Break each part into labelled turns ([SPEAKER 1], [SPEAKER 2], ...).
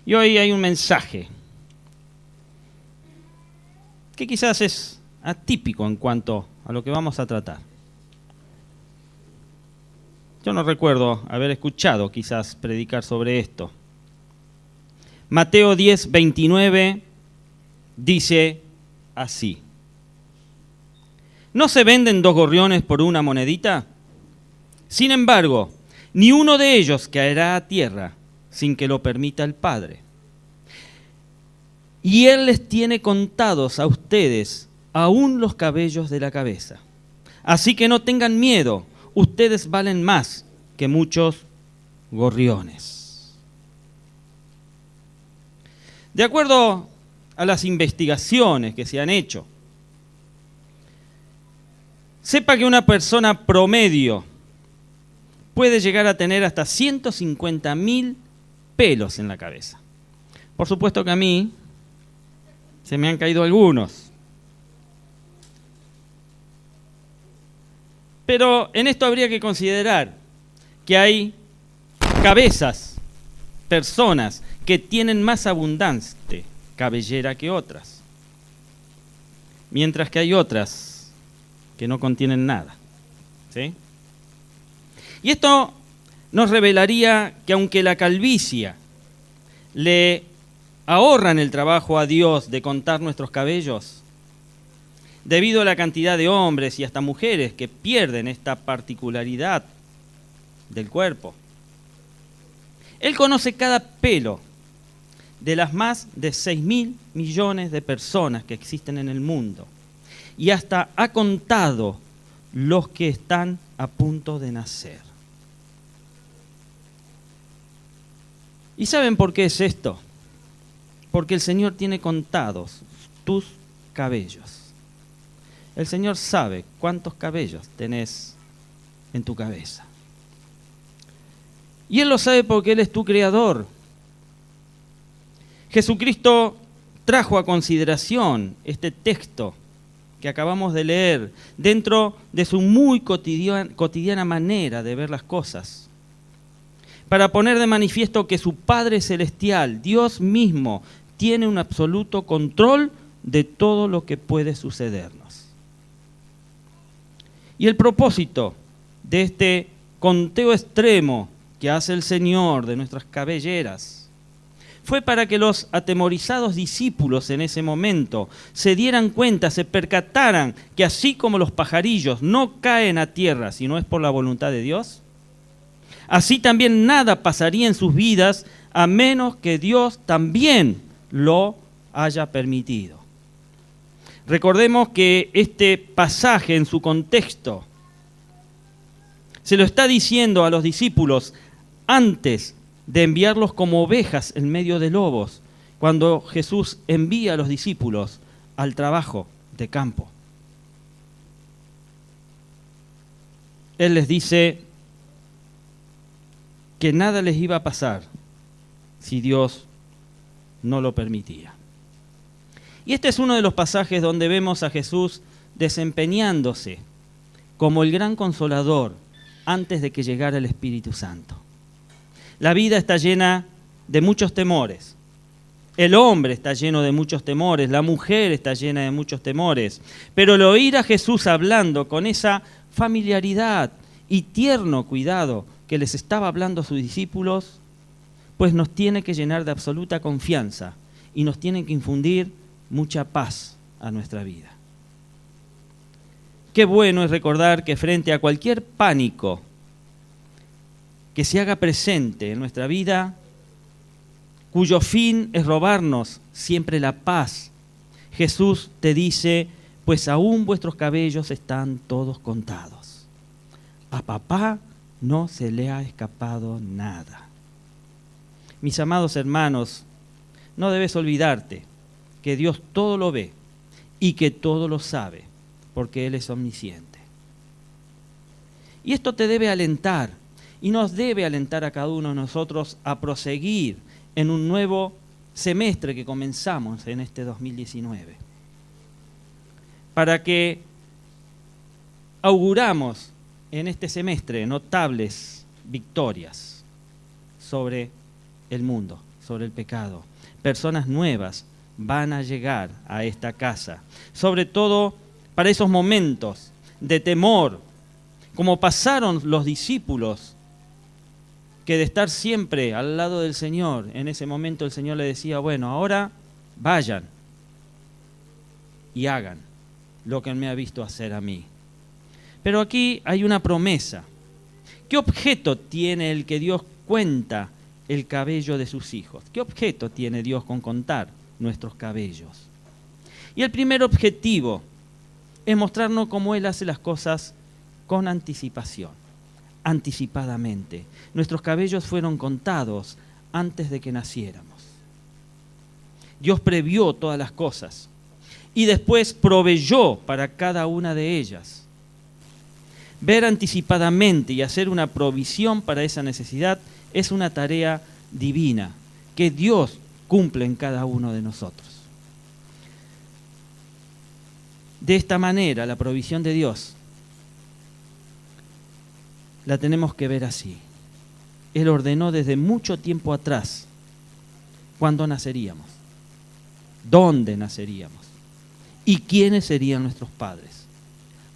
[SPEAKER 1] Y hoy hay un mensaje que quizás es atípico en cuanto a lo que vamos a tratar. Yo no recuerdo haber escuchado quizás predicar sobre esto. Mateo 10:29 dice así: ¿no se venden 2 gorriones por una monedita? Sin embargo, ni uno de ellos caerá a tierra sin que lo permita el Padre. Y Él les tiene contados a ustedes aún los cabellos de la cabeza. Así que no tengan miedo, ustedes valen más que muchos gorriones. De acuerdo a las investigaciones que se han hecho, sepa que una persona promedio puede llegar a tener hasta 150.000 pelos en la cabeza. Por supuesto que a mí se me han caído algunos. Pero en esto habría que considerar que hay cabezas, personas que tienen más abundante cabellera que otras, mientras que hay otras que no contienen nada. ¿Sí? Y esto nos revelaría que aunque la calvicie le ahorran el trabajo a Dios de contar nuestros cabellos, debido a la cantidad de hombres y hasta mujeres que pierden esta particularidad del cuerpo, Él conoce cada pelo de las más de 6.000 millones de personas que existen en el mundo y hasta ha contado los que están a punto de nacer. ¿Y saben por qué es esto? Porque el Señor tiene contados tus cabellos. El Señor sabe cuántos cabellos tenés en tu cabeza. Y Él lo sabe porque Él es tu creador. Jesucristo trajo a consideración este texto que acabamos de leer dentro de su muy cotidiana manera de ver las cosas, para poner de manifiesto que su Padre Celestial, Dios mismo, tiene un absoluto control de todo lo que puede sucedernos. Y el propósito de este conteo extremo que hace el Señor de nuestras cabelleras fue para que los atemorizados discípulos en ese momento se dieran cuenta, se percataran que así como los pajarillos no caen a tierra si no es por la voluntad de Dios, así también nada pasaría en sus vidas a menos que Dios también lo haya permitido. Recordemos que este pasaje en su contexto se lo está diciendo a los discípulos antes de enviarlos como ovejas en medio de lobos, cuando Jesús envía a los discípulos al trabajo de campo. Él les dice que nada les iba a pasar si Dios no lo permitía. Y este es uno de los pasajes donde vemos a Jesús desempeñándose como el gran consolador antes de que llegara el Espíritu Santo. La vida está llena de muchos temores. El hombre está lleno de muchos temores, la mujer está llena de muchos temores. Pero el oír a Jesús hablando con esa familiaridad y tierno cuidado que les estaba hablando a sus discípulos, pues nos tiene que llenar de absoluta confianza y nos tiene que infundir mucha paz a nuestra vida. Qué bueno es recordar que frente a cualquier pánico que se haga presente en nuestra vida, cuyo fin es robarnos siempre la paz, Jesús te dice, pues aún vuestros cabellos están todos contados. A papá no se le ha escapado nada. Mis amados hermanos, no debes olvidarte que Dios todo lo ve y que todo lo sabe, porque Él es omnisciente. Y esto te debe alentar, y nos debe alentar a cada uno de nosotros a proseguir en un nuevo semestre que comenzamos en este 2019, para que auguramos en este semestre notables victorias sobre el mundo, sobre el pecado. Personas nuevas van a llegar a esta casa, sobre todo para esos momentos de temor, como pasaron los discípulos, que de estar siempre al lado del Señor, en ese momento el Señor le decía, bueno, ahora vayan y hagan lo que me ha visto hacer a mí. Pero aquí hay una promesa. ¿Qué objeto tiene el que Dios cuenta el cabello de sus hijos? ¿Qué objeto tiene Dios con contar nuestros cabellos? Y el primer objetivo es mostrarnos cómo Él hace las cosas con anticipación, anticipadamente. Nuestros cabellos fueron contados antes de que naciéramos. Dios previó todas las cosas y después proveyó para cada una de ellas. Ver anticipadamente y hacer una provisión para esa necesidad es una tarea divina que Dios cumple en cada uno de nosotros. De esta manera, la provisión de Dios la tenemos que ver así. Él ordenó desde mucho tiempo atrás cuándo naceríamos, dónde naceríamos y quiénes serían nuestros padres.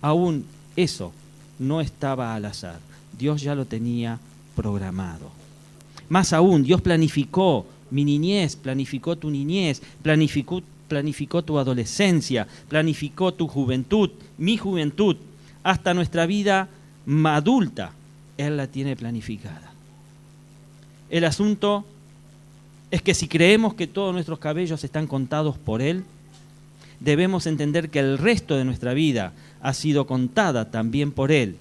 [SPEAKER 1] Aún eso no estaba al azar. Dios ya lo tenía programado. Más aún, Dios planificó mi niñez, planificó tu niñez, planificó tu adolescencia, planificó tu juventud, mi juventud, hasta nuestra vida adulta. Él la tiene planificada. El asunto es que si creemos que todos nuestros cabellos están contados por Él, debemos entender que el resto de nuestra vida ha sido contada también por Él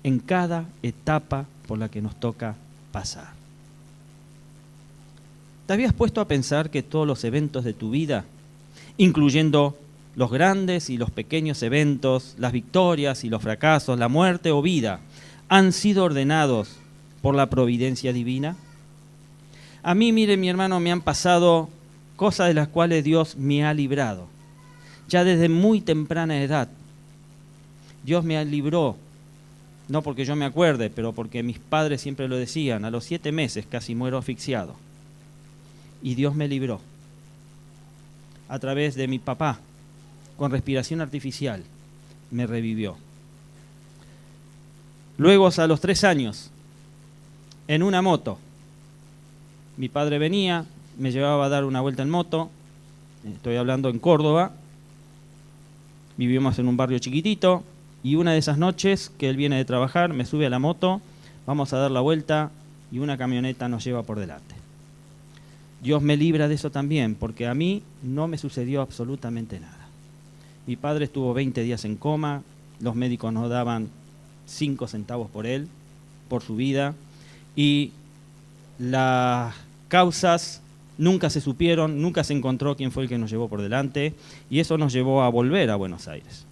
[SPEAKER 1] en cada etapa por la que nos toca pasar. ¿Te habías puesto a pensar que todos los eventos de tu vida, incluyendo los grandes y los pequeños eventos, las victorias y los fracasos, la muerte o vida, han sido ordenados por la providencia divina? A mí, mire, mi hermano, me han pasado cosas de las cuales Dios me ha librado. Ya desde muy temprana edad, Dios me libró, no porque yo me acuerde, pero porque mis padres siempre lo decían, a los 7 meses casi muero asfixiado. Y Dios me libró a través de mi papá, con respiración artificial, me revivió. Luego, a los 3 años, en una moto, mi padre venía, me llevaba a dar una vuelta en moto, estoy hablando en Córdoba, vivíamos en un barrio chiquitito, y una de esas noches que él viene de trabajar, me sube a la moto, vamos a dar la vuelta, y una camioneta nos lleva por delante. Dios me libra de eso también, porque a mí no me sucedió absolutamente nada. Mi padre estuvo 20 días en coma, los médicos nos daban 5 centavos por él, por su vida, y las causas nunca se supieron, nunca se encontró quién fue el que nos llevó por delante, y eso nos llevó a volver a Buenos Aires.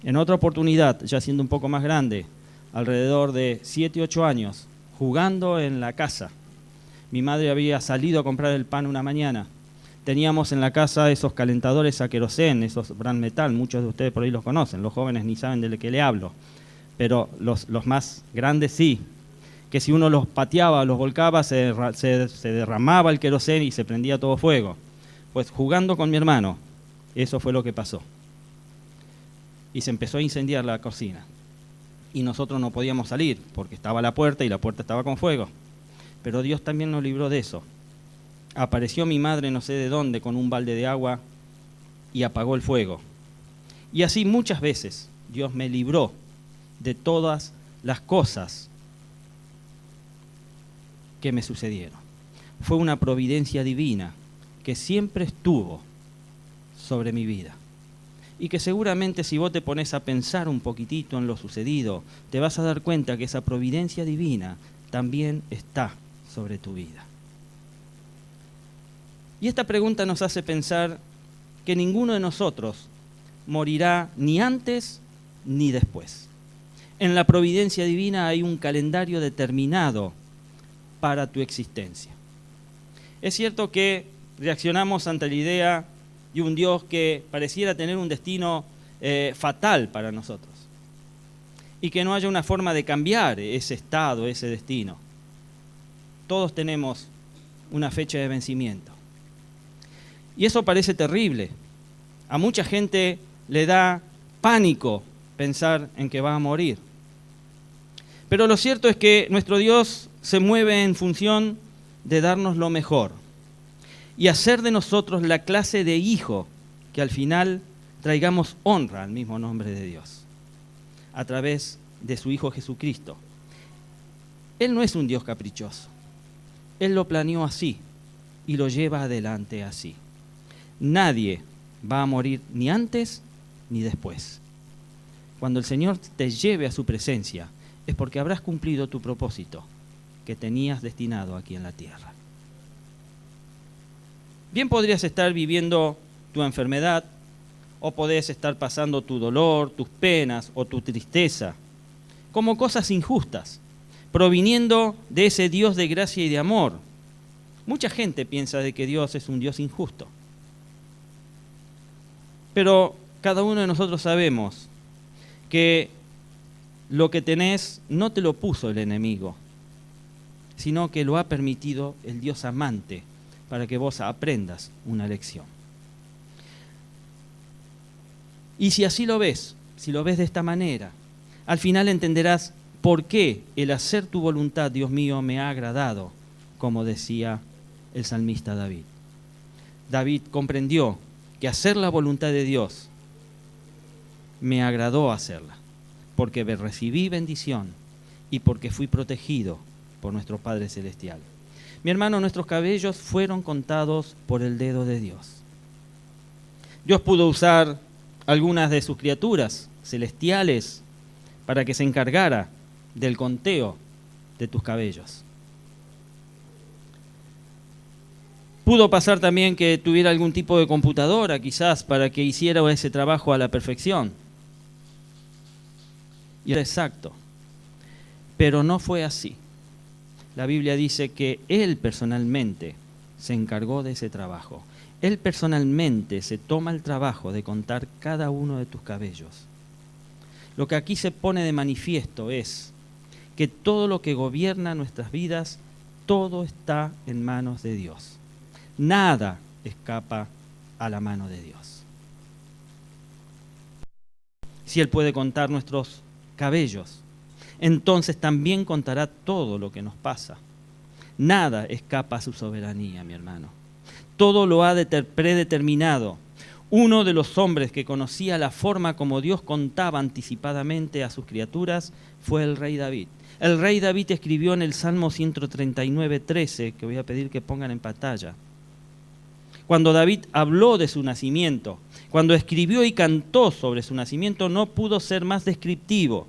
[SPEAKER 1] En otra oportunidad, ya siendo un poco más grande, alrededor de 7, 8 años, jugando en la casa, mi madre había salido a comprar el pan una mañana. Teníamos en la casa esos calentadores a querosén, esos brand metal, muchos de ustedes por ahí los conocen, los jóvenes ni saben de qué le hablo, pero los más grandes sí, que si uno los pateaba, los volcaba, se derramaba el querosén y se prendía todo fuego. Pues jugando con mi hermano, eso fue lo que pasó. Y se empezó a incendiar la cocina. Y nosotros no podíamos salir porque estaba la puerta y la puerta estaba con fuego. Pero Dios también nos libró de eso. Apareció mi madre no sé de dónde con un balde de agua y apagó el fuego. Y así muchas veces Dios me libró de todas las cosas que me sucedieron. Fue una providencia divina que siempre estuvo sobre mi vida. Y que seguramente si vos te pones a pensar un poquitito en lo sucedido, te vas a dar cuenta que esa providencia divina también está sobre tu vida. Y esta pregunta nos hace pensar que ninguno de nosotros morirá ni antes ni después. En la providencia divina hay un calendario determinado para tu existencia. Es cierto que reaccionamos ante la idea de un Dios que pareciera tener un destino fatal para nosotros y que no haya una forma de cambiar ese estado, ese destino. Todos tenemos una fecha de vencimiento. Y eso parece terrible. A mucha gente le da pánico pensar en que va a morir. Pero lo cierto es que nuestro Dios se mueve en función de darnos lo mejor y hacer de nosotros la clase de hijo que al final traigamos honra al mismo nombre de Dios a través de su Hijo Jesucristo. Él no es un Dios caprichoso. Él lo planeó así y lo lleva adelante así. Nadie va a morir ni antes ni después. Cuando el Señor te lleve a su presencia, es porque habrás cumplido tu propósito que tenías destinado aquí en la tierra. Bien podrías estar viviendo tu enfermedad, o podés estar pasando tu dolor, tus penas o tu tristeza, como cosas injustas, proviniendo de ese Dios de gracia y de amor. Mucha gente piensa de que Dios es un Dios injusto. Pero cada uno de nosotros sabemos que lo que tenés no te lo puso el enemigo, sino que lo ha permitido el Dios amante para que vos aprendas una lección. Y si así lo ves, si lo ves de esta manera, al final entenderás por qué el hacer tu voluntad, Dios mío, me ha agradado, como decía el salmista David. David comprendió que hacer la voluntad de Dios me agradó hacerla, porque recibí bendición y porque fui protegido por nuestro Padre Celestial. Mi hermano, nuestros cabellos fueron contados por el dedo de Dios. Dios pudo usar algunas de sus criaturas celestiales para que se encargara del conteo de tus cabellos. Pudo pasar también que tuviera algún tipo de computadora, quizás, para que hiciera ese trabajo a la perfección. Y era exacto. Pero no fue así. La Biblia dice que Él personalmente se encargó de ese trabajo. Él personalmente se toma el trabajo de contar cada uno de tus cabellos. Lo que aquí se pone de manifiesto es que todo lo que gobierna nuestras vidas, todo está en manos de Dios. Nada escapa a la mano de Dios. Si Él puede contar nuestros cabellos, entonces también contará todo lo que nos pasa. Nada escapa a su soberanía, mi hermano. Todo lo ha predeterminado. Uno de los hombres que conocía la forma como Dios contaba anticipadamente a sus criaturas fue el rey David. El rey David escribió en el Salmo 139:13, que voy a pedir que pongan en pantalla. Cuando David habló de su nacimiento, cuando escribió y cantó sobre su nacimiento, no pudo ser más descriptivo.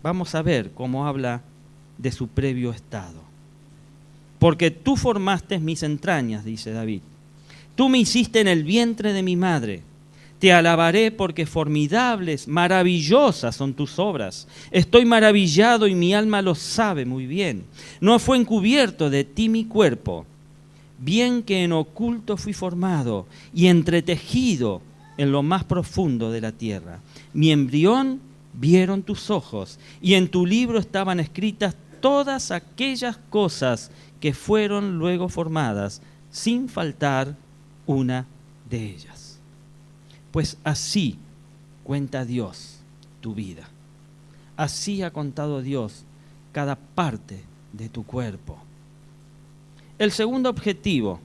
[SPEAKER 1] Vamos a ver cómo habla de su previo estado. Porque tú formaste mis entrañas, dice David. Tú me hiciste en el vientre de mi madre. Te alabaré porque formidables, maravillosas son tus obras. Estoy maravillado y mi alma lo sabe muy bien. No fue encubierto de ti mi cuerpo. Bien que en oculto fui formado y entretejido en lo más profundo de la tierra. Mi embrión vieron tus ojos y en tu libro estaban escritas todas aquellas cosas que fueron luego formadas, sin faltar una de ellas. Pues así cuenta Dios tu vida. Así ha contado Dios cada parte de tu cuerpo. El segundo objetivo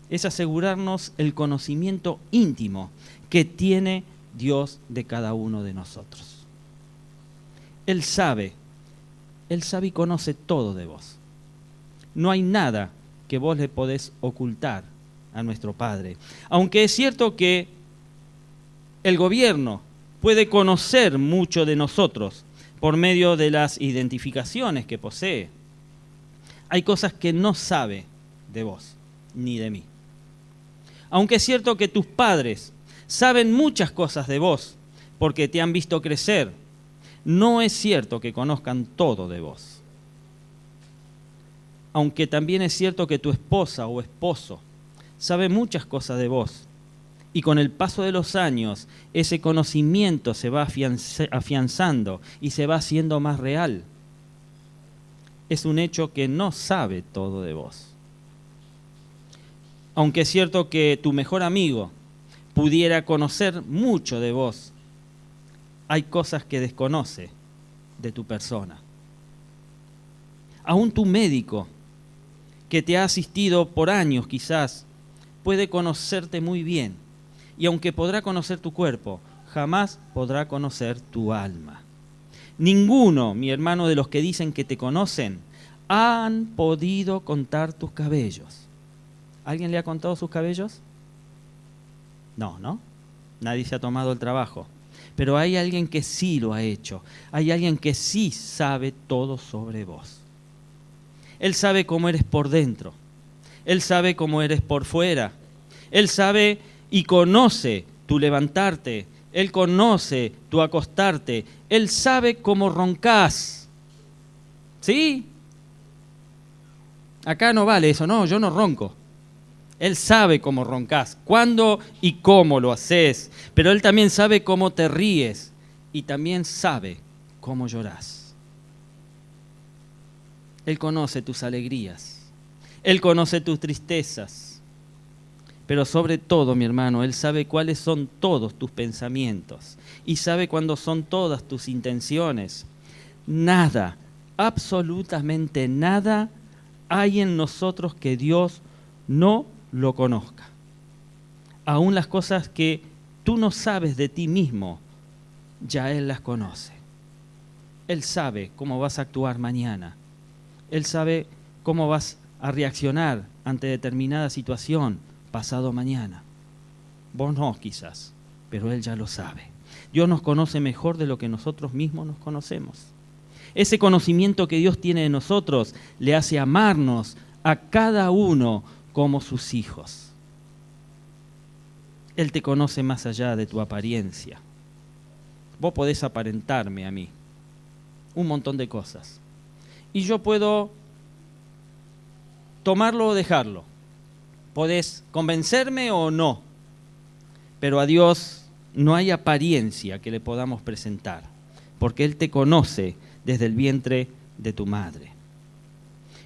[SPEAKER 1] es asegurarnos el conocimiento íntimo que tiene Dios de cada uno de nosotros. Él sabe y conoce todo de vos. No hay nada que vos le podés ocultar a nuestro Padre. Aunque es cierto que el gobierno puede conocer mucho de nosotros por medio de las identificaciones que posee, hay cosas que no sabe de vos ni de mí. Aunque es cierto que tus padres saben muchas cosas de vos porque te han visto crecer, no es cierto que conozcan todo de vos. Aunque también es cierto que tu esposa o esposo sabe muchas cosas de vos, y con el paso de los años ese conocimiento se va afianzando y se va haciendo más real. Es un hecho que no sabe todo de vos. aunque es cierto que tu mejor amigo pudiera conocer mucho de vos, hay cosas que desconoce de tu persona. Aún tu médico, que te ha asistido por años quizás, puede conocerte muy bien. Y aunque podrá conocer tu cuerpo, jamás podrá conocer tu alma. Ninguno, mi hermano, de los que dicen que te conocen, han podido contar tus cabellos. ¿Alguien le ha contado sus cabellos? No, ¿no? Nadie se ha tomado el trabajo. Pero hay alguien que sí lo ha hecho. Hay alguien que sí sabe todo sobre vos. Él sabe cómo eres por dentro. Él sabe cómo eres por fuera. Él sabe y conoce tu levantarte. Él conoce tu acostarte. Él sabe cómo roncás. ¿Sí? Acá no vale eso. No, yo no ronco. Él sabe cómo roncás, cuándo y cómo lo haces. Pero Él también sabe cómo te ríes. Y también sabe cómo llorás. Él conoce tus alegrías. Él conoce tus tristezas. Pero sobre todo, mi hermano, Él sabe cuáles son todos tus pensamientos. Y sabe cuándo son todas tus intenciones. Nada, absolutamente nada, hay en nosotros que Dios no lo conozca. Aún las cosas que tú no sabes de ti mismo, ya Él las conoce. Él sabe cómo vas a actuar mañana. Él sabe cómo vas a reaccionar ante determinada situación pasado mañana. Vos no, quizás, pero Él ya lo sabe. Dios nos conoce mejor de lo que nosotros mismos nos conocemos. Ese conocimiento que Dios tiene de nosotros le hace amarnos a cada uno como sus hijos. Él te conoce más allá de tu apariencia. Vos podés aparentarme a mí un montón de cosas. Y yo puedo tomarlo o dejarlo. Podés convencerme o no. Pero a Dios no hay apariencia que le podamos presentar, porque Él te conoce desde el vientre de tu madre.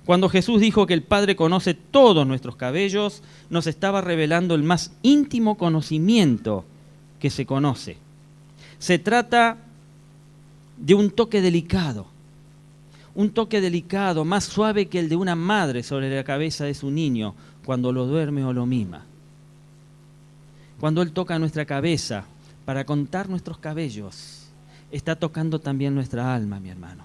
[SPEAKER 1] Cuando Jesús dijo que el Padre conoce todos nuestros cabellos, nos estaba revelando el más íntimo conocimiento que se conoce. Se trata de un toque delicado, más suave que el de una madre sobre la cabeza de su niño cuando lo duerme o lo mima. Cuando Él toca nuestra cabeza para contar nuestros cabellos, está tocando también nuestra alma, mi hermano.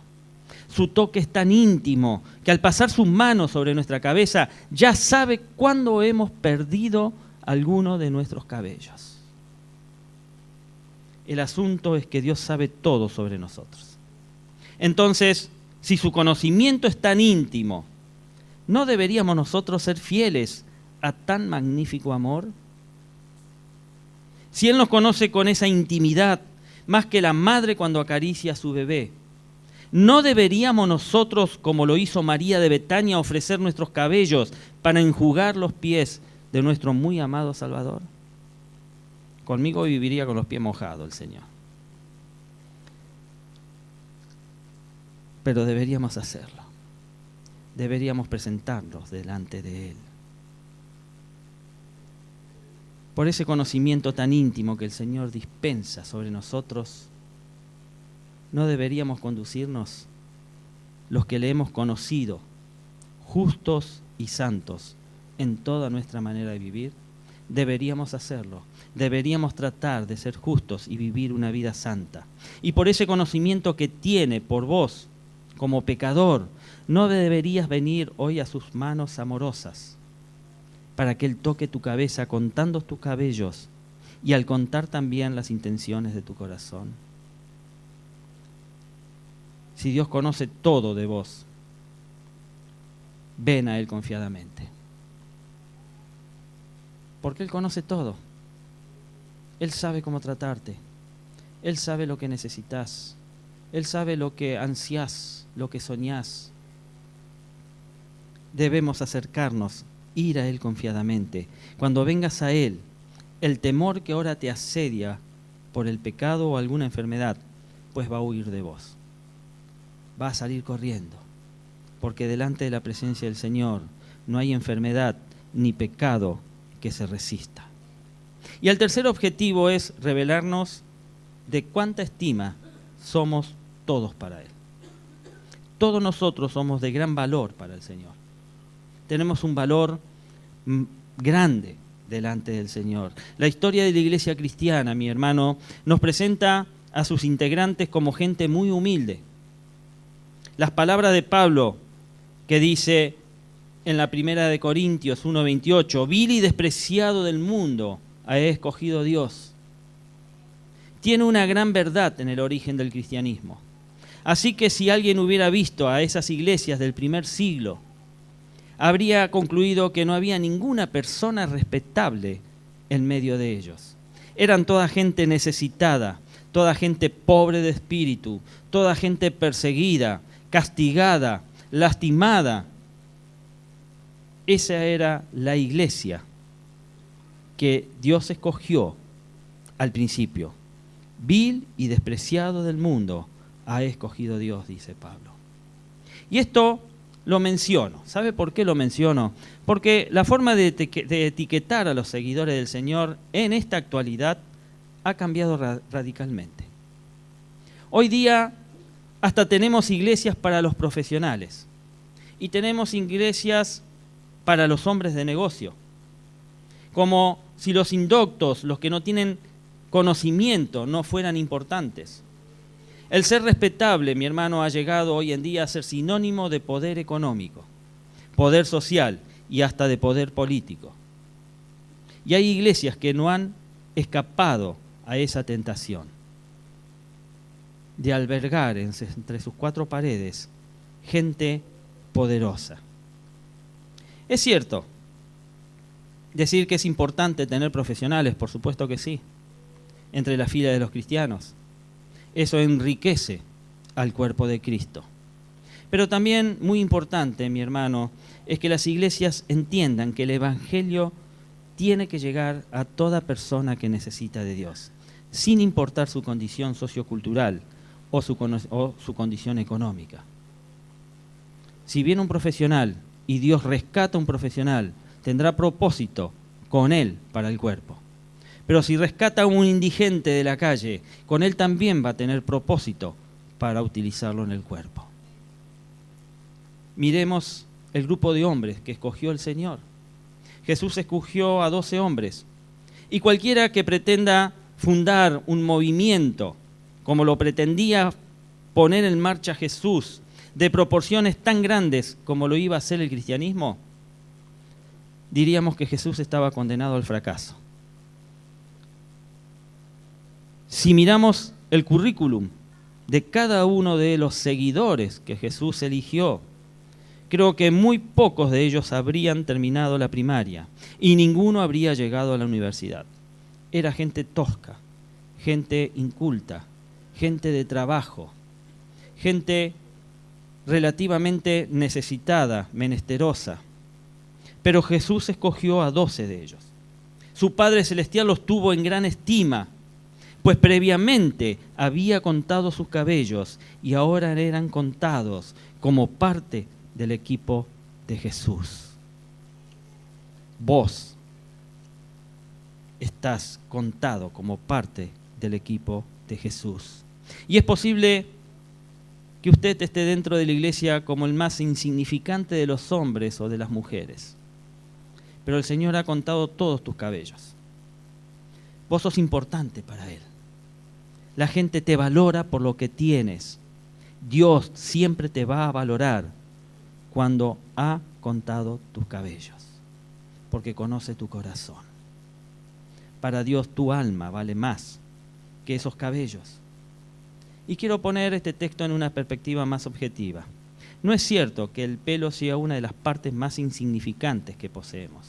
[SPEAKER 1] Su toque es tan íntimo que al pasar sus manos sobre nuestra cabeza ya sabe cuándo hemos perdido alguno de nuestros cabellos. El asunto es que Dios sabe todo sobre nosotros. Entonces, si su conocimiento es tan íntimo, ¿no deberíamos nosotros ser fieles a tan magnífico amor? Si Él nos conoce con esa intimidad, más que la madre cuando acaricia a su bebé, ¿no deberíamos nosotros, como lo hizo María de Betania, ofrecer nuestros cabellos para enjugar los pies de nuestro muy amado Salvador? Conmigo viviría con los pies mojados el Señor. Pero deberíamos hacerlo. Deberíamos presentarnos delante de Él. Por ese conocimiento tan íntimo que el Señor dispensa sobre nosotros, ¿no deberíamos conducirnos los que le hemos conocido, justos y santos, en toda nuestra manera de vivir? Deberíamos hacerlo. Deberíamos tratar de ser justos y vivir una vida santa. Y por ese conocimiento que tiene por vos, como pecador, no deberías venir hoy a sus manos amorosas para que Él toque tu cabeza contando tus cabellos y al contar también las intenciones de tu corazón. Si Dios conoce todo de vos, ven a Él confiadamente. Porque Él conoce todo. Él sabe cómo tratarte. Él sabe lo que necesitas. Él sabe lo que ansiás, lo que soñás. Debemos acercarnos, ir a Él confiadamente. Cuando vengas a Él, el temor que ahora te asedia por el pecado o alguna enfermedad, pues va a huir de vos. Va a salir corriendo, porque delante de la presencia del Señor no hay enfermedad ni pecado que se resista. Y el tercer objetivo es revelarnos de cuánta estima somos todos para Él. Todos nosotros somos de gran valor para el Señor. Tenemos un valor grande delante del Señor. La historia de la iglesia cristiana, mi hermano, nos presenta a sus integrantes como gente muy humilde. Las palabras de Pablo, que dice en la primera de Corintios 1:28, vil y despreciado del mundo, ha escogido Dios. Tiene una gran verdad en el origen del cristianismo. Así que si alguien hubiera visto a esas iglesias del primer siglo, habría concluido que no había ninguna persona respetable en medio de ellos. Eran toda gente necesitada, toda gente pobre de espíritu, toda gente perseguida, castigada, lastimada. Esa era la iglesia que Dios escogió al principio. Vil y despreciado del mundo ha escogido Dios, dice Pablo. Y esto lo menciono. ¿Sabe por qué lo menciono? Porque la forma de etiquetar a los seguidores del Señor en esta actualidad ha cambiado radicalmente. Hoy día hasta tenemos iglesias para los profesionales y tenemos iglesias para los hombres de negocio. Como si los indoctos, los que no tienen conocimiento, no fueran importantes. El ser respetable, mi hermano, ha llegado hoy en día a ser sinónimo de poder económico, poder social y hasta de poder político. Y hay iglesias que no han escapado a esa tentación de albergar entre sus cuatro paredes gente poderosa. Es cierto decir que es importante tener profesionales, por supuesto que sí, entre la fila de los cristianos. Eso enriquece al cuerpo de Cristo. Pero también muy importante, mi hermano, es que las iglesias entiendan que el Evangelio tiene que llegar a toda persona que necesita de Dios, sin importar su condición sociocultural o su condición económica. Si viene un profesional y Dios rescata a un profesional, tendrá propósito con él para el cuerpo. Pero si rescata a un indigente de la calle, con él también va a tener propósito para utilizarlo en el cuerpo. Miremos el grupo de hombres que escogió el Señor. Jesús escogió a 12 hombres. Y cualquiera que pretenda fundar un movimiento, como lo pretendía poner en marcha Jesús, de proporciones tan grandes como lo iba a hacer el cristianismo, diríamos que Jesús estaba condenado al fracaso. Si miramos el currículum de cada uno de los seguidores que Jesús eligió, creo que muy pocos de ellos habrían terminado la primaria y ninguno habría llegado a la universidad. Era gente tosca, gente inculta, gente de trabajo, gente relativamente necesitada, menesterosa. Pero Jesús escogió a 12 de ellos. Su Padre Celestial los tuvo en gran estima, pues previamente había contado sus cabellos y ahora eran contados como parte del equipo de Jesús. Vos estás contado como parte del equipo de Jesús. Y es posible que usted esté dentro de la iglesia como el más insignificante de los hombres o de las mujeres. Pero el Señor ha contado todos tus cabellos. Vos sos importante para Él. La gente te valora por lo que tienes. Dios siempre te va a valorar cuando ha contado tus cabellos, porque conoce tu corazón. Para Dios tu alma vale más que esos cabellos. Y quiero poner este texto en una perspectiva más objetiva. No es cierto que el pelo sea una de las partes más insignificantes que poseemos,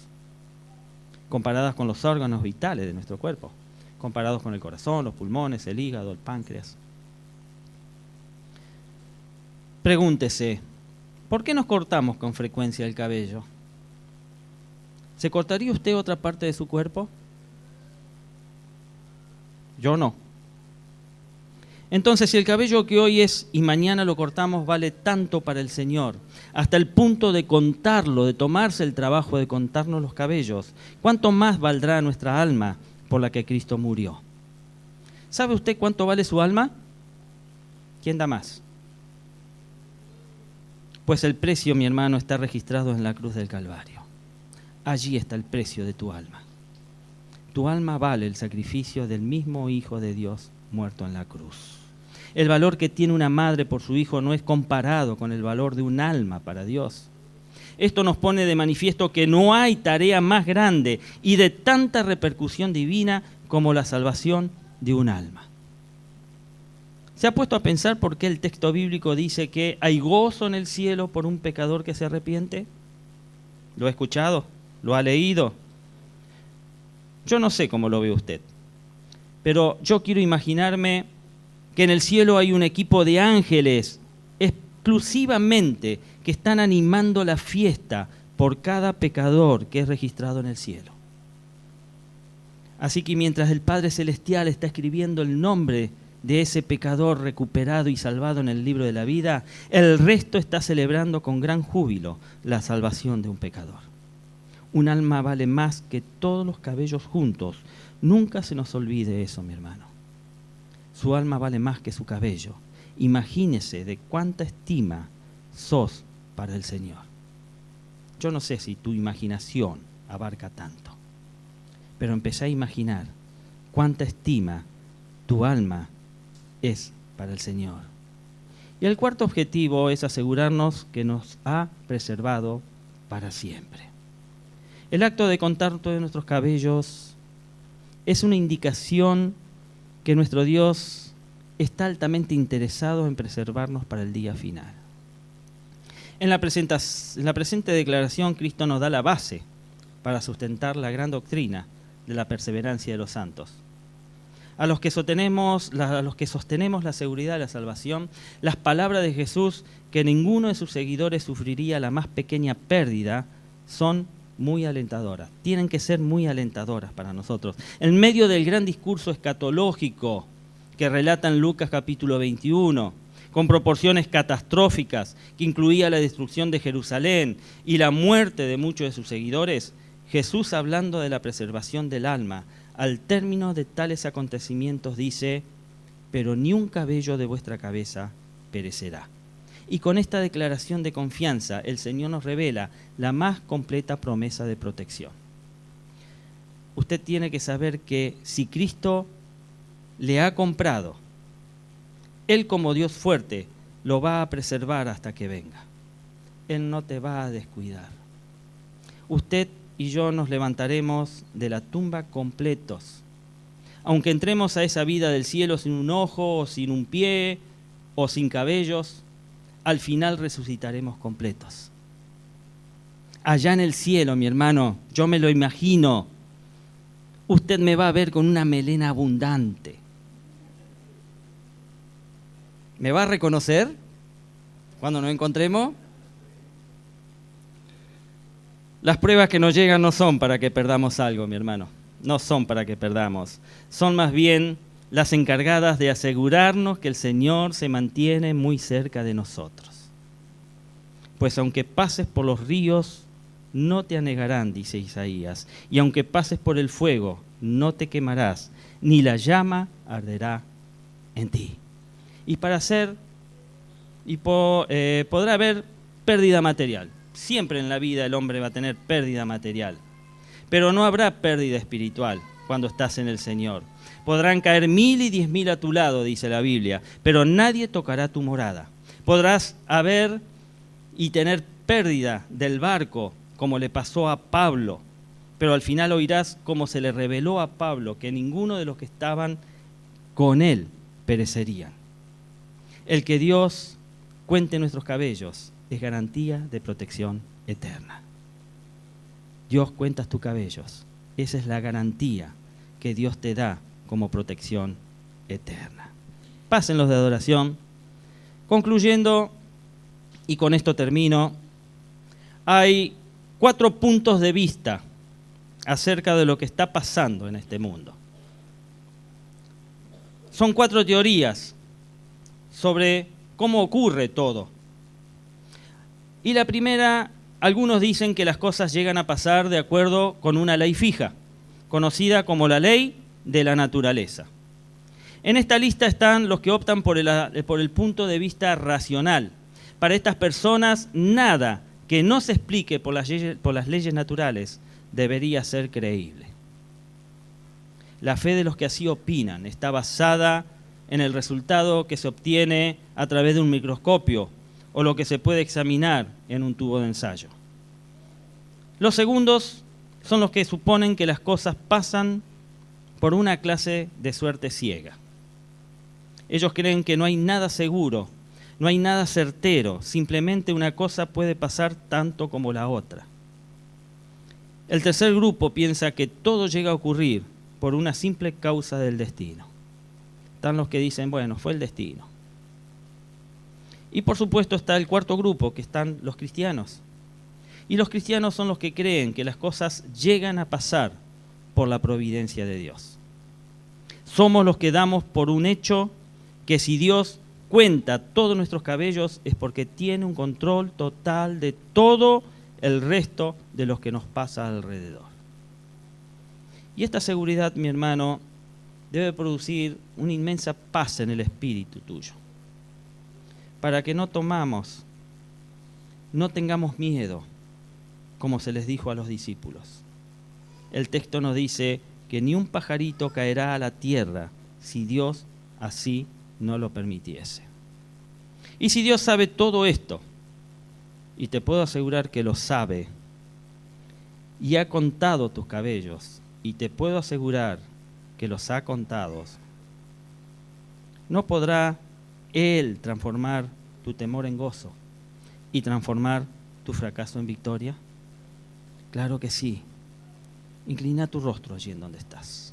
[SPEAKER 1] comparadas con los órganos vitales de nuestro cuerpo, comparados con el corazón, los pulmones, el hígado, el páncreas. Pregúntese, ¿por qué nos cortamos con frecuencia el cabello? ¿Se cortaría usted otra parte de su cuerpo? Yo no. Entonces, si el cabello que hoy es y mañana lo cortamos vale tanto para el Señor, hasta el punto de contarlo, de tomarse el trabajo de contarnos los cabellos, ¿cuánto más valdrá nuestra alma por la que Cristo murió? ¿Sabe usted cuánto vale su alma? ¿Quién da más? Pues el precio, mi hermano, está registrado en la cruz del Calvario. Allí está el precio de tu alma. Tu alma vale el sacrificio del mismo Hijo de Dios muerto en la cruz. El valor que tiene una madre por su hijo no es comparado con el valor de un alma para Dios. Esto nos pone de manifiesto que no hay tarea más grande y de tanta repercusión divina como la salvación de un alma. ¿Se ha puesto a pensar por qué el texto bíblico dice que hay gozo en el cielo por un pecador que se arrepiente? ¿Lo ha escuchado? ¿Lo ha leído? Yo no sé cómo lo ve usted, pero yo quiero imaginarme que en el cielo hay un equipo de ángeles exclusivamente que están animando la fiesta por cada pecador que es registrado en el cielo. Así que mientras el Padre Celestial está escribiendo el nombre de ese pecador recuperado y salvado en el libro de la vida, el resto está celebrando con gran júbilo la salvación de un pecador. Un alma vale más que todos los cabellos juntos. Nunca se nos olvide eso, mi hermano. Su alma vale más que su cabello. Imagínese de cuánta estima sos para el Señor. Yo no sé si tu imaginación abarca tanto, pero empecé a imaginar cuánta estima tu alma es para el Señor. Y el cuarto objetivo es asegurarnos que nos ha preservado para siempre. El acto de contar todos nuestros cabellos es una indicación que nuestro Dios está altamente interesado en preservarnos para el día final. En la presente declaración, Cristo nos da la base para sustentar la gran doctrina de la perseverancia de los santos. A los que sostenemos la seguridad de la salvación, las palabras de Jesús, que ninguno de sus seguidores sufriría la más pequeña pérdida, son muy alentadoras. Tienen que ser muy alentadoras para nosotros. En medio del gran discurso escatológico que relata en Lucas capítulo 21, con proporciones catastróficas, que incluía la destrucción de Jerusalén y la muerte de muchos de sus seguidores, Jesús, hablando de la preservación del alma, al término de tales acontecimientos dice: pero ni un cabello de vuestra cabeza perecerá. Y con esta declaración de confianza, el Señor nos revela la más completa promesa de protección. Usted tiene que saber que si Cristo le ha comprado, Él como Dios fuerte lo va a preservar hasta que venga. Él no te va a descuidar. Usted y yo nos levantaremos de la tumba completos. Aunque entremos a esa vida del cielo sin un ojo, o sin un pie, o sin cabellos, al final resucitaremos completos. Allá en el cielo, mi hermano, yo me lo imagino, usted me va a ver con una melena abundante. ¿Me va a reconocer cuando nos encontremos? Las pruebas que nos llegan no son para que perdamos algo, mi hermano. No son para que perdamos. Son más bien las encargadas de asegurarnos que el Señor se mantiene muy cerca de nosotros. Pues aunque pases por los ríos, no te anegarán, dice Isaías. Y aunque pases por el fuego, no te quemarás, ni la llama arderá en ti. Y para hacer, podrá haber pérdida material. Siempre en la vida el hombre va a tener pérdida material, pero no habrá pérdida espiritual cuando estás en el Señor. Podrán caer 1000 y 10.000 a tu lado, dice la Biblia, pero nadie tocará tu morada. Podrás haber y tener pérdida del barco, como le pasó a Pablo, pero al final oirás cómo se le reveló a Pablo que ninguno de los que estaban con él perecerían. El que Dios cuente nuestros cabellos es garantía de protección eterna. Dios cuenta tus cabellos. Esa es la garantía que Dios te da como protección eterna. Pasen los de adoración. Concluyendo, y con esto termino, hay 4 puntos de vista acerca de lo que está pasando en este mundo. Son 4 teorías sobre cómo ocurre todo. Y la primera, algunos dicen que las cosas llegan a pasar de acuerdo con una ley fija, conocida como la ley de la naturaleza. En esta lista están los que optan por el punto de vista racional. Para estas personas, nada que no se explique por las leyes naturales debería ser creíble. La fe de los que así opinan está basada en el resultado que se obtiene a través de un microscopio o lo que se puede examinar en un tubo de ensayo. Los segundos son los que suponen que las cosas pasan por una clase de suerte ciega. Ellos creen que no hay nada seguro, no hay nada certero, simplemente una cosa puede pasar tanto como la otra. El tercer grupo piensa que todo llega a ocurrir por una simple causa del destino. Están los que dicen, bueno, fue el destino. Y por supuesto está el cuarto grupo, que están los cristianos. Y los cristianos son los que creen que las cosas llegan a pasar por la providencia de Dios. Somos los que damos por un hecho que si Dios cuenta todos nuestros cabellos es porque tiene un control total de todo el resto de los que nos pasa alrededor. Y esta seguridad, mi hermano, debe producir una inmensa paz en el espíritu tuyo, para que no tengamos miedo, como se les dijo a los discípulos. El texto nos dice que ni un pajarito caerá a la tierra si Dios así no lo permitiese. Y si Dios sabe todo esto, y te puedo asegurar que lo sabe, y ha contado tus cabellos, y te puedo asegurar que los ha contado, ¿no podrá Él transformar tu temor en gozo y transformar tu fracaso en victoria? Claro que sí. Inclina tu rostro allí en donde estás.